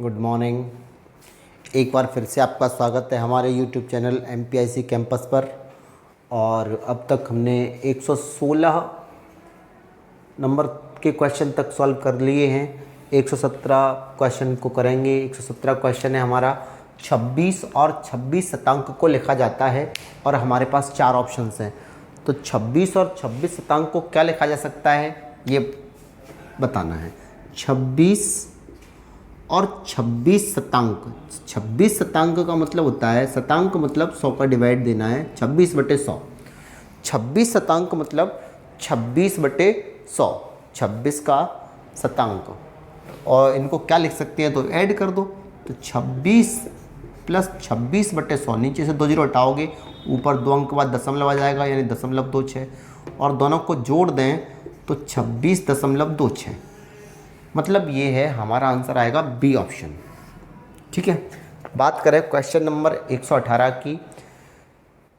Good morning. एक बार फिर से आपका स्वागत है हमारे यूट्यूब चैनल MPIC कैंपस पर। और अब तक हमने 116 नंबर के क्वेश्चन तक सॉल्व कर लिए हैं। 117 क्वेश्चन को करेंगे। 117 क्वेश्चन है हमारा। 26 और 26 शतांक को लिखा जाता है और हमारे पास 4 ऑप्शंस हैं। तो 26 और 26 शतांक को क्या लिखा जा सकता है ये बताना है। 26 और 26 शतांक। 26 शतांक का मतलब होता है, शतांक मतलब 100 का डिवाइड देना है 26/100। 26 शतांक मतलब 26/100, 26 का शतांक। और इनको क्या लिख सकते हैं, तो ऐड कर दो। तो 26 + 26/100, नीचे से 2 जीरो हटाओगे, ऊपर 2 अंक के बाद दशमलव आ जाएगा, यानी 0.26। और दोनों को जोड़ दें तो 26.26। मतलब ये है हमारा आंसर आएगा बी ऑप्शन। ठीक है। बात करें क्वेश्चन नंबर 118 की।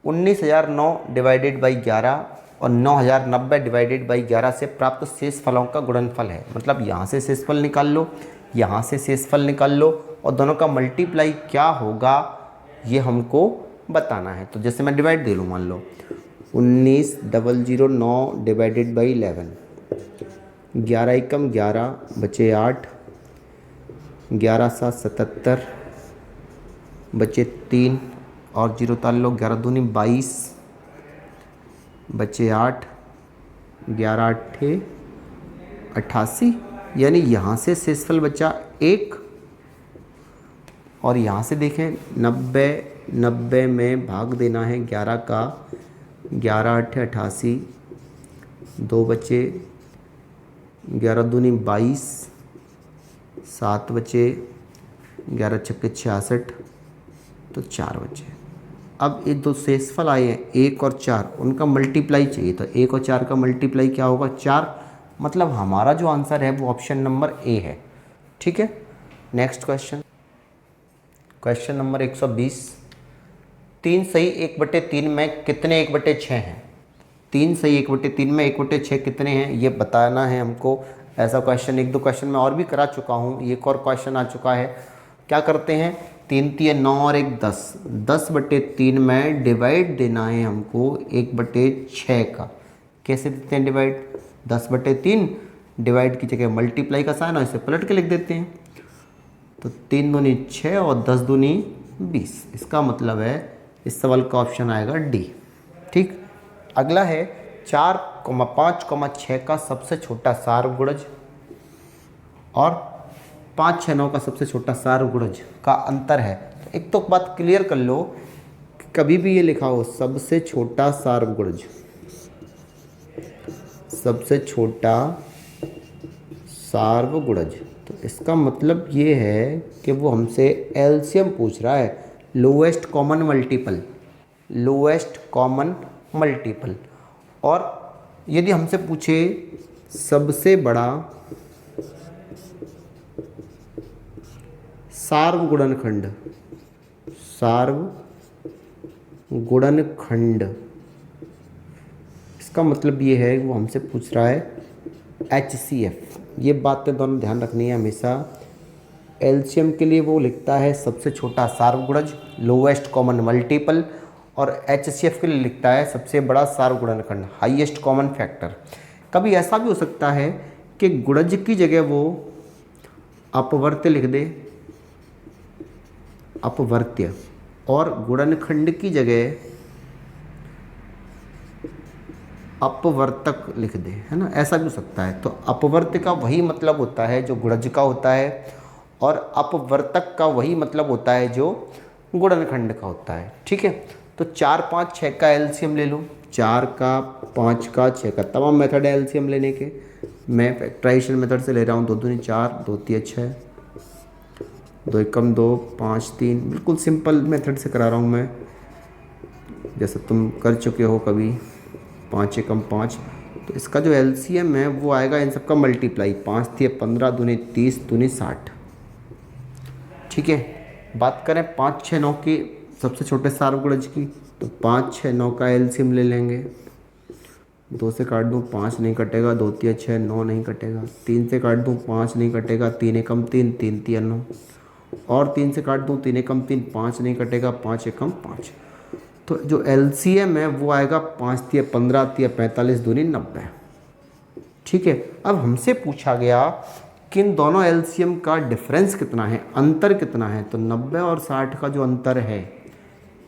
19,009 डिवाइडेड बाई 11 और 9,090 डिवाइडेड बाई 11 से प्राप्त शेष फलों का गुणनफल है। मतलब यहाँ से शेषफल निकाल लो, यहाँ से शेषफल निकाल लो, और दोनों का मल्टीप्लाई क्या होगा ये हमको बताना है। तो जैसे मैं डिवाइड दे लूँ, मान लो 19,009 डिवाइडेड बाई 11, 11 एकम 11 बचे 8, 11 7 77 बचे 3 और 0 ताल लो, 11 दूनी 22 बचे 8, 11 8 88, यानी यहाँ से शेषफल बचा 1। और यहाँ से देखें 90 में भाग देना है 11 का, 11 8 88, 2 बचे, 11 दूनी 22, 7 बचे, 11 छक्के 66, तो 4 बचे। अब ये 2 शेषफल आए हैं 1 और 4, उनका मल्टीप्लाई चाहिए। तो 1 और 4 का मल्टीप्लाई क्या होगा, 4। मतलब हमारा जो आंसर है वो ऑप्शन नंबर ए है। ठीक है। Next question, question number 120। 3 सही 1/3 में कितने 1/6 हैं। 3 सही 1/3 में 1/6 कितने हैं ये बताना है हमको। ऐसा क्वेश्चन 1-2 क्वेश्चन मैं और भी करा चुका हूँ, एक और क्वेश्चन आ चुका है। क्या करते हैं, 3 3 9 और 1 10, 10/3 में डिवाइड देना है हमको 1/6 का। कैसे देते हैं डिवाइड, 10/3 डिवाइड की जगह मल्टीप्लाई का साइन है, इसे पलट के लिख देते हैं। तो 3 दूनी 6 और 10 दूनी 20। इसका मतलब है इस सवाल का ऑप्शन आएगा डी। ठीक। अगला है 4, 5, 6 का सबसे छोटा सार्वगुणज और 5, 6, 9 का सबसे छोटा सार्वगुणज का अंतर है। तो एक तो बात क्लियर कर लो, कभी भी ये लिखा हो सबसे छोटा सार्वगुणज, सबसे छोटा सार्वगुणज, तो इसका मतलब ये है कि वो हमसे एलसीएम पूछ रहा है, lowest common multiple, lowest common multiple. और यदि हमसे पूछे सबसे बड़ा सार्वगुणनखंड, सार्वगुणनखंड, इसका मतलब ये है वो हमसे पूछ रहा है HCF। ये बातें दोनों ध्यान रखनी है हमेशा। एलसीएम के लिए वो लिखता है सबसे छोटा सार्वगुणज, लोएस्ट कॉमन मल्टीपल, और HCF के लिए लिखता है सबसे बड़ा सार्वगुणनखंड, हाईएस्ट कॉमन फैक्टर। कभी ऐसा भी हो सकता है कि गुणज की जगह वो अपवर्त्य लिख दे, अपवर्त्य, और गुणनखंड की जगह अपवर्तक लिख दे, है ना, ऐसा भी हो सकता है। तो अपवर्त्य का वही मतलब होता है जो गुणज का होता है, और अपवर्तक का वही मतलब होता है जो गुणनखंड का होता है। ठीक है। तो 4, 5, 6 का एलसीएम ले लो, 4 का, 5 का, 6 का, तमाम मेथड है एलसीएम लेने के। मैं फैक्टराइजेशन मेथड से ले रहा हूँ। 2 दूनी 4, 2 3 6, 2 एकम 2, 5 3, बिल्कुल सिंपल मेथड से करा रहा हूँ मैं, जैसे तुम कर चुके हो कभी। 5 एकम 5, तो इसका जो एलसीएम है वो आएगा इन सबका मल्टीप्लाई, 5 3 15 दूनी 30 दूनी 60। ठीक है। बात करें 5 6 9 की सबसे छोटे सार्वगुणज की, तो 5 6 9 का एलसीएम ले लेंगे। 2 से काट दूँ 5 नहीं कटेगा, 2 3 6 9 नहीं कटेगा, 3 से काट दूँ 5 नहीं कटेगा, 3 एकम 3, 3 3 9, और 3 से काट दूँ, 3 एकम 3, 5 नहीं कटेगा, 5 एकम 5। तो जो एलसीएम है वो आएगा 5 तिया 15 तिया 45 दूनी 90। ठीक है, अब हमसे पूछा गया कि इन दोनों एलसीएम का डिफरेंस कितना है, अंतर कितना है। तो 90 और 60 का जो अंतर है,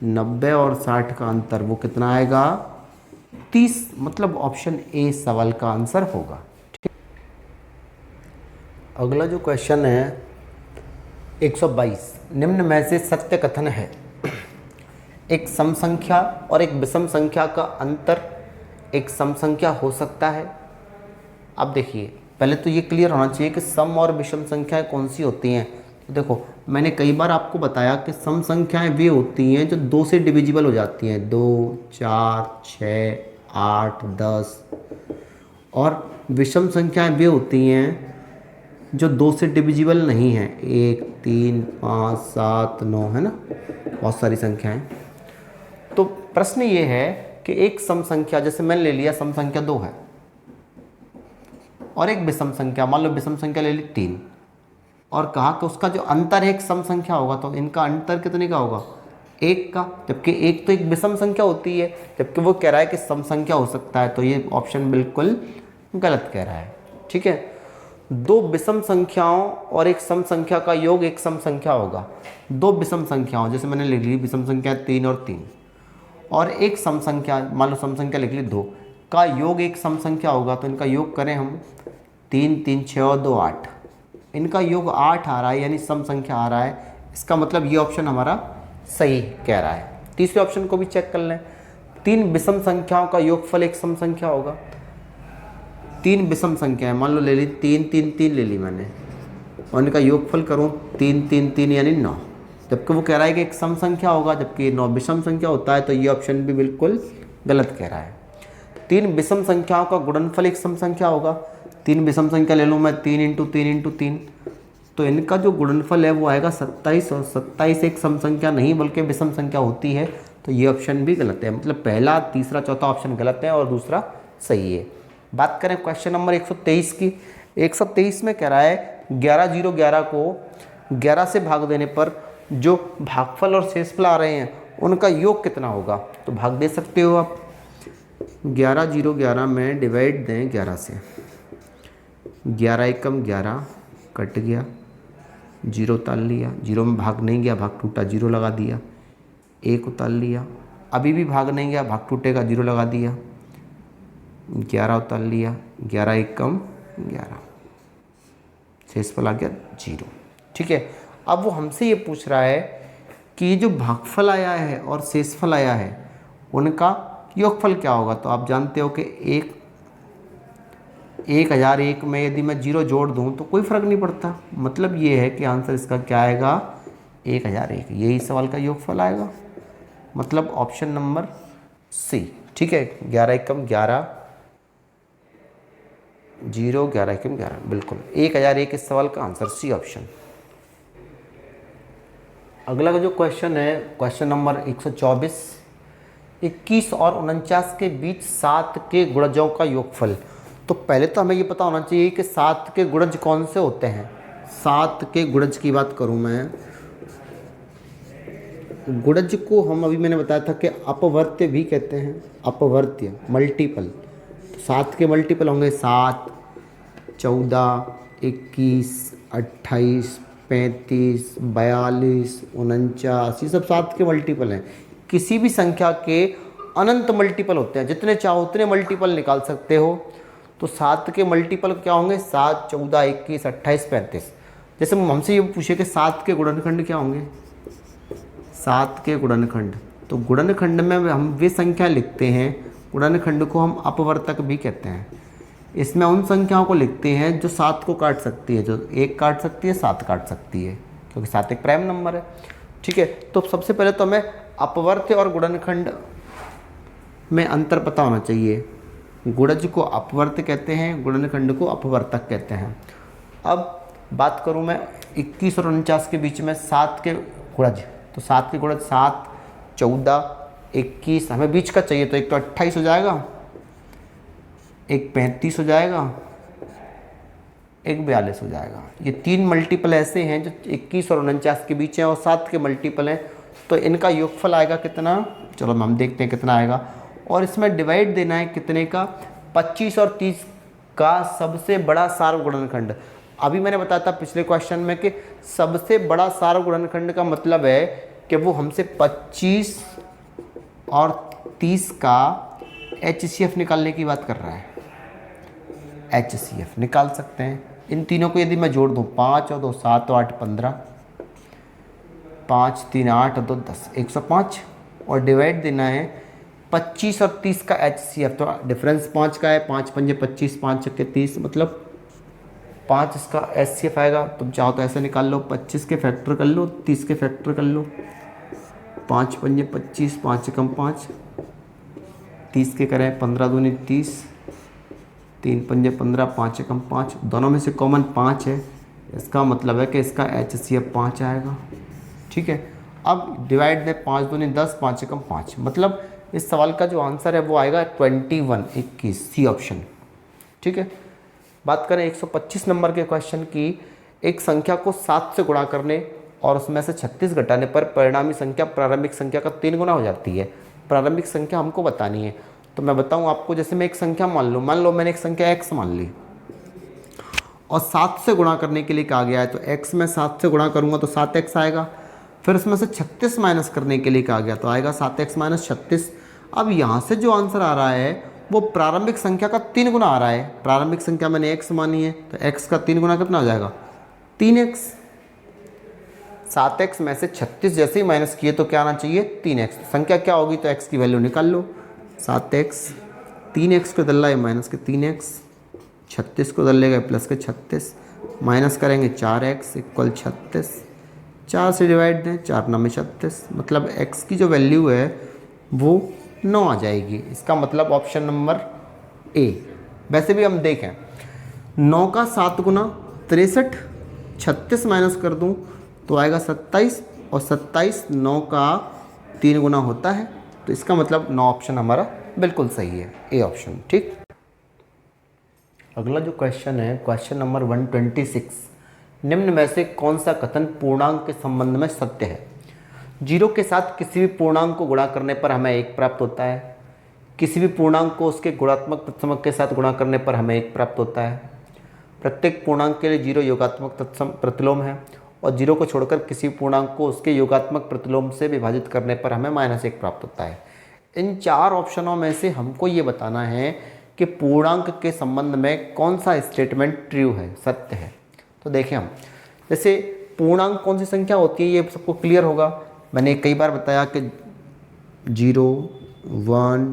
90 और 60 का अंतर वो कितना आएगा, 30। मतलब ऑप्शन ए सवाल का आंसर होगा। ठीक। अगला जो क्वेश्चन है 122, निम्न में से सत्य कथन है। एक सम संख्या और एक विषम संख्या का अंतर एक सम संख्या हो सकता है। अब देखिए, पहले तो ये क्लियर होना चाहिए कि सम और विषम संख्याएं कौन सी होती हैं। तो देखो, मैंने कई बार आपको बताया कि सम संख्याएं वे होती हैं जो 2 से डिविजिबल हो जाती हैं, 2, 4, 6, 8, 10। और विषम संख्याएं वे होती हैं जो 2 से डिविजिबल नहीं हैं, 1, 3, 5, 7, 9, है ना, बहुत सारी संख्याएं। तो प्रश्न ये है कि एक सम संख्या, जैसे मैंने ले लिया सम संख्या 2 है, और एक विषम संख्या, मान लो विषम संख्या ले ली 3, और कहा कि उसका जो अंतर है एक सम संख्या होगा, तो इनका अंतर कितने का होगा, 1 का। जबकि 1 तो एक विषम संख्या होती है, जबकि वो कह रहा है कि सम संख्या हो सकता है। तो ये ऑप्शन बिल्कुल गलत कह रहा है। ठीक है, 2 विषम संख्याओं और एक सम संख्या का योग एक सम संख्या होगा। 2 विषम संख्याओं, जैसे मैंने लिख ली विषम संख्या 3 और 3, और एक सम संख्या, मान लो सम संख्या लिख ली 2, का योग एक सम संख्या होगा। तो इनका योग करें हम, 3, 3, 6 और 2, 8। इनका योग 8 आ रहा है, यानी सम संख्या आ रहा है। इसका मतलब ये ऑप्शन हमारा सही कह रहा है। तीसरे ऑप्शन को भी चेक कर लें। 3 विषम संख्याओं का योगफल एक सम संख्या होगा। 3 विषम संख्या है, मान लो ले ली 3, 3, 3 ले ली मैंने, और इनका योगफल करूँ 3, 3, 3 यानी 9। जबकि वो कह रहा है कि एक सम संख्या होगा, जबकि 9 विषम संख्या होता है। तो ये ऑप्शन भी बिल्कुल गलत कह रहा है। 3 विषम संख्याओं का गुणनफल एक सम संख्या होगा। 3 विषम संख्या ले लूँ मैं, 3 × 3 × 3, तो इनका जो गुणनफल है वो आएगा 27, और 27 एक सम संख्या नहीं बल्कि विषम संख्या होती है। तो ये ऑप्शन भी गलत है। मतलब पहला, तीसरा, चौथा ऑप्शन गलत है और दूसरा सही है। बात करें क्वेश्चन नंबर 123 की। 123 में कह रहा है 11, 0, 11 को 11 से भाग देने पर जो भागफल और शेषफल आ रहे हैं उनका योग कितना होगा। तो भाग दे सकते हो आप। 11, 0, 11 में डिवाइड दें 11 से, 11 एकम 11 कट गया, 0 उतार लिया, 0 में भाग नहीं गया, भाग टूटा, 0 लगा दिया, 1 उतार लिया, अभी भी भाग नहीं गया, भाग टूटेगा, 0 लगा दिया, 11 उतार लिया, 11 एकम 11, शेषफल आ गया 0। ठीक है, अब वो हमसे ये पूछ रहा है कि ये जो भागफल आया है और शेषफल आया है उनका योगफल क्या होगा। तो आप जानते हो कि 1001 में यदि मैं 0 जोड़ दूं तो कोई फ़र्क नहीं पड़ता। मतलब ये है कि आंसर इसका क्या आएगा, 1001, यही सवाल का योगफल आएगा। मतलब ऑप्शन नंबर सी। ठीक है, 11 एकम 11, 0, 11 एकम 11, बिल्कुल 1001 इस सवाल का आंसर, सी ऑप्शन। अगला जो क्वेश्चन है, क्वेश्चन नंबर 124, 21 और 49 के बीच 7 के गुणजों का योगफल। तो पहले तो हमें ये पता होना चाहिए कि 7 के गुणज कौन से होते हैं। 7 के गुणज की बात करूं मैं, गुणज को हम अभी मैंने बताया था कि अपवर्त्य भी कहते हैं, अपवर्त्य मल्टीपल। 7 के मल्टीपल होंगे 7, 14, 21, 28, 35, 42, 49, ये सब 7 के मल्टीपल हैं। किसी भी संख्या के अनंत मल्टीपल होते हैं, जितने चाहो उतने मल्टीपल निकाल सकते हो। तो 7 के मल्टीपल क्या होंगे, 7, 14, 21, 28, 35। जैसे हमसे ये पूछे कि 7 के गुणनखंड क्या होंगे, 7 के गुणनखंड, तो गुणनखंड में हम वे संख्या लिखते हैं, गुणनखंड को हम अपवर्तक भी कहते हैं। इसमें उन संख्याओं को लिखते हैं जो 7 को काट सकती है, जो 1 काट सकती है, 7 काट सकती है, क्योंकि 7 एक प्राइम नंबर है। ठीक है, तो सबसे पहले तो हमें अपवर्त्य और गुणनखंड में अंतर पता होना चाहिए। गुणज को अपवर्त्य कहते हैं, गुणनखंड को अपवर्तक कहते हैं। अब बात करूं मैं 21 और 49 के बीच में 7 के गुणज, तो 7 के गुणज 7, 14, 21, हमें बीच का चाहिए, तो एक तो 28 हो जाएगा, एक 35 हो जाएगा, एक 42 हो जाएगा। ये 3 मल्टीपल ऐसे हैं जो 21 और 49 के बीच हैं और 7 के मल्टीपल हैं, तो इनका योगफल आएगा कितना, चलो हम देखते हैं कितना आएगा। और इसमें डिवाइड देना है कितने का, 25 और 30 का सबसे बड़ा सार्वगुणनखंड। अभी मैंने बताया था पिछले क्वेश्चन में कि सबसे बड़ा सार्वगुणनखंड का मतलब है कि वो हमसे 25 और 30 का HCF निकालने की बात कर रहा है। HCF निकाल सकते हैं इन तीनों को, यदि मैं जोड़ दूँ 5 और 2 7 और 8 15, 5 3 8 और 2 10 105, और डिवाइड देना है 25 और 30 का HCF। तो डिफरेंस 5 का है, 5 पंजे 25 5 छक्के 30, मतलब 5 इसका HCF आएगा। तुम चाहो तो ऐसे निकाल लो, 25 के फैक्टर कर लो, 30 के फैक्टर कर लो, 5 पंजे 25 5 कम 5, 30 के करें 15 दूनी 30, 3 पंजे 15 5 कम 5, दोनों में से कॉमन 5 है, इसका मतलब है कि इसका HCF 5 आएगा। ठीक है, अब डिवाइड दे 5 दूनी 10 5 कम 5, मतलब इस सवाल का जो आंसर है वो आएगा 21 सी ऑप्शन। ठीक है, बात करें 125 नंबर के क्वेश्चन की, एक संख्या को 7 से गुणा करने और उसमें से 36 घटाने पर परिणामी संख्या प्रारंभिक संख्या का 3 गुना हो जाती है। प्रारंभिक संख्या हमको बतानी है, तो मैं बताऊं आपको, जैसे मैं एक संख्या मान लो मैंने एक संख्या x मान ली और 7 से गुणा करने के लिए कहा गया है, तो x में 7 से गुणा करूंगा तो 7x आएगा। फिर उसमें से 36 माइनस करने के लिए कहा गया तो आएगा 7x माइनस 36। अब यहाँ से जो आंसर आ रहा है वो प्रारंभिक संख्या का 3 गुना आ रहा है। प्रारंभिक संख्या मैंने x मानी है, तो x का 3 गुना कितना हो जाएगा, 3x। 7x में से 36 जैसे ही माइनस किए तो क्या आना चाहिए, 3x। संख्या क्या होगी, तो x की वैल्यू निकाल लो, 7x, 3x को दल है माइनस के 3x, 36 को दल लेगा प्लस के 36, माइनस करेंगे 4x इक्वल 36, 4 से डिवाइड दें 4 9 में 36, मतलब x की जो वैल्यू है वो 9 आ जाएगी। इसका मतलब ऑप्शन नंबर ए। वैसे भी हम देखें 9 का 7 गुना 63, 36 माइनस कर दूं तो आएगा 27, और 27 9 का 3 गुना होता है, तो इसका मतलब 9 ऑप्शन हमारा बिल्कुल सही है, ए ऑप्शन। ठीक, अगला जो क्वेश्चन है क्वेश्चन नंबर 126, निम्न में से कौन सा कथन पूर्णांक के संबंध में सत्य है। 0 के साथ किसी भी पूर्णांक को गुणा करने पर हमें 1 प्राप्त होता है, किसी भी पूर्णांक को उसके गुणात्मक तत्समक के साथ गुणा करने पर हमें 1 प्राप्त होता है, प्रत्येक पूर्णांक के लिए 0 योगात्मक प्रतिलोम है, और 0 को छोड़कर किसी पूर्णांक को उसके योगात्मक प्रतिलोम से विभाजित करने पर हमें -1 प्राप्त होता है। इन 4 ऑप्शनों में से हमको ये बताना है कि पूर्णांक के संबंध में कौन सा स्टेटमेंट ट्रू है, सत्य है। तो देखें हम, जैसे पूर्णांक कौन सी संख्या होती है ये सबको क्लियर होगा। मैंने कई बार बताया कि 0 1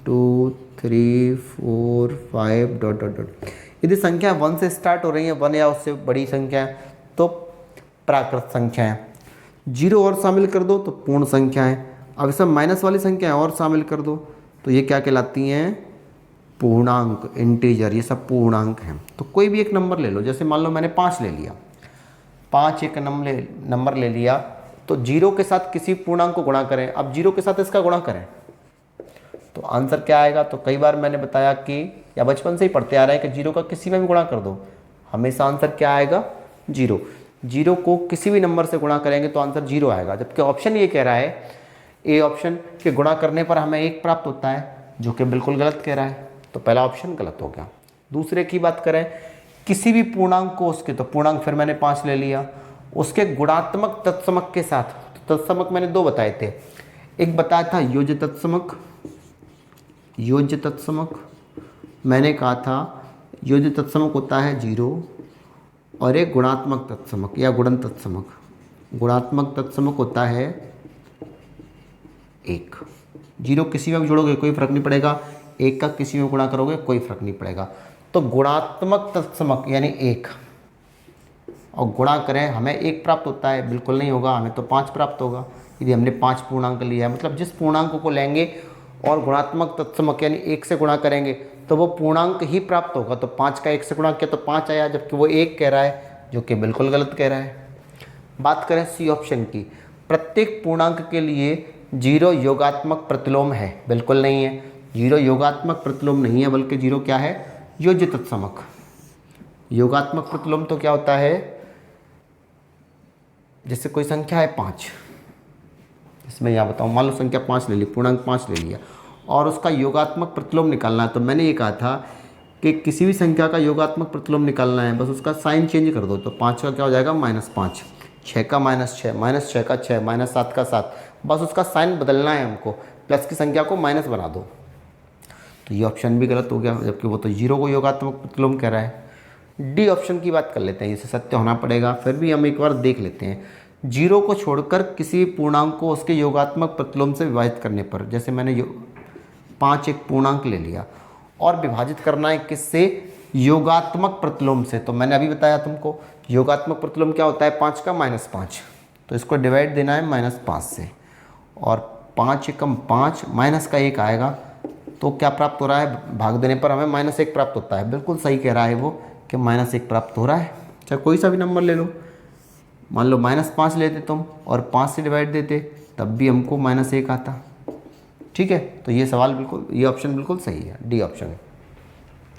2 3 4 5 डॉट डॉट डॉट, यदि संख्या 1 से स्टार्ट हो रही है, 1 या उससे बड़ी संख्या है तो प्राकृत संख्या है। 0 और शामिल कर दो तो पूर्ण संख्या है। अब इसमें माइनस वाली संख्या और शामिल कर दो तो ये क्या कहलाती हैं, पूर्णांक, इंटीजर, ये सब पूर्णांक हैं। तो कोई भी एक नंबर ले लो, जैसे मान लो मैंने 5 ले लिया, 5 एक नंबर ले लिया, तो 0 के साथ किसी पूर्णांक को गुणा करें। अब 0 के साथ इसका गुणा करें तो आंसर क्या आएगा। तो कई बार मैंने बताया कि, या बचपन से ही पढ़ते आ रहे हैं कि 0 का किसी में भी गुणा कर दो, हमेशा आंसर क्या आएगा, 0। 0 को किसी भी नंबर से गुणा करेंगे तो आंसर 0 आएगा। जबकि ऑप्शन ये कह रहा है, ए ऑप्शन, कि गुणा करने पर हमें 1 प्राप्त होता है, जो कि बिल्कुल गलत कह रहा है। तो पहला ऑप्शन गलत हो गया। दूसरे की बात करें, किसी भी पूर्णांक को उसके, तो पूर्णांक फिर मैंने 5 ले लिया, उसके गुणात्मक तत्समक के साथ, तो तत्समक मैंने 2 बताए थे, एक बताया था योज्य तत्समक, योज्य तत्समक मैंने कहा था योज्य तत्समक होता है 0, और एक गुणात्मक तत्समक या गुणन तत्समक, गुणात्मक तत्समक होता है 1। 0 किसी में भी जोड़ोगे कोई फर्क नहीं पड़ेगा, 1 का किसी में गुणा करोगे कोई फर्क नहीं पड़ेगा। तो गुणात्मक तत्समक यानी 1 और गुणा करें हमें 1 प्राप्त होता है, बिल्कुल नहीं होगा, हमें तो 5 प्राप्त होगा यदि हमने 5 पूर्णांक लिया है। मतलब जिस पूर्णांक को लेंगे और गुणात्मक तत्समक यानी 1 से गुणा करेंगे तो वो पूर्णांक ही प्राप्त होगा। तो 5 का 1 से गुणा किया तो 5 आया, जबकि वो 1 कह रहा है, जो कि बिल्कुल गलत कह रहा है। बात करें सी ऑप्शन की, प्रत्येक पूर्णांक के लिए 0 योगात्मक प्रतिलोम है, बिल्कुल नहीं है। 0 योगात्मक प्रतिलोम नहीं है, बल्कि 0 क्या है, योज्य तत्समक। योगात्मक प्रतिलोम तो क्या होता है, जैसे कोई संख्या है 5, इसमें यहाँ बताऊँ, मान लो संख्या 5 ले ली, पूर्णांक 5 ले लिया और उसका योगात्मक प्रतिलोम निकालना है। तो मैंने ये कहा था कि किसी भी संख्या का योगात्मक प्रतिलोम निकालना है, बस उसका साइन चेंज कर दो। तो 5 का क्या हो जाएगा -5, 6 का -6, -6 का 6, -7 का 7, बस उसका साइन बदलना है हमको, प्लस की संख्या को माइनस बना दो। तो ये ऑप्शन भी गलत हो गया, जबकि वो तो 0 को योगात्मक प्रतिलोम कह रहा है। डी ऑप्शन की बात कर लेते हैं, इसे सत्य होना पड़ेगा, फिर भी हम एक बार देख लेते हैं। 0 को छोड़कर किसी पूर्णांक को उसके योगात्मक प्रतिलोम से विभाजित करने पर, जैसे मैंने 5 एक पूर्णांक ले लिया और विभाजित करना है किससे, योगात्मक प्रतिलोम से। तो मैंने अभी बताया तुमको योगात्मक प्रतिलोम क्या होता है, 5 का -5, तो इसको डिवाइड देना है -5 से, और 5 एकम 5, माइनस का 1 आएगा, तो क्या प्राप्त हो रहा है, भाग देने पर हमें -1 प्राप्त होता है। बिल्कुल सही कह रहा है वो कि -1 प्राप्त हो रहा है। चाहे कोई सा भी नंबर ले लो, मान लो -5 लेते तुम और 5 से डिवाइड देते, तब भी हमको -1 आता। ठीक है, तो ये सवाल बिल्कुल, ये ऑप्शन बिल्कुल सही है, डी ऑप्शन।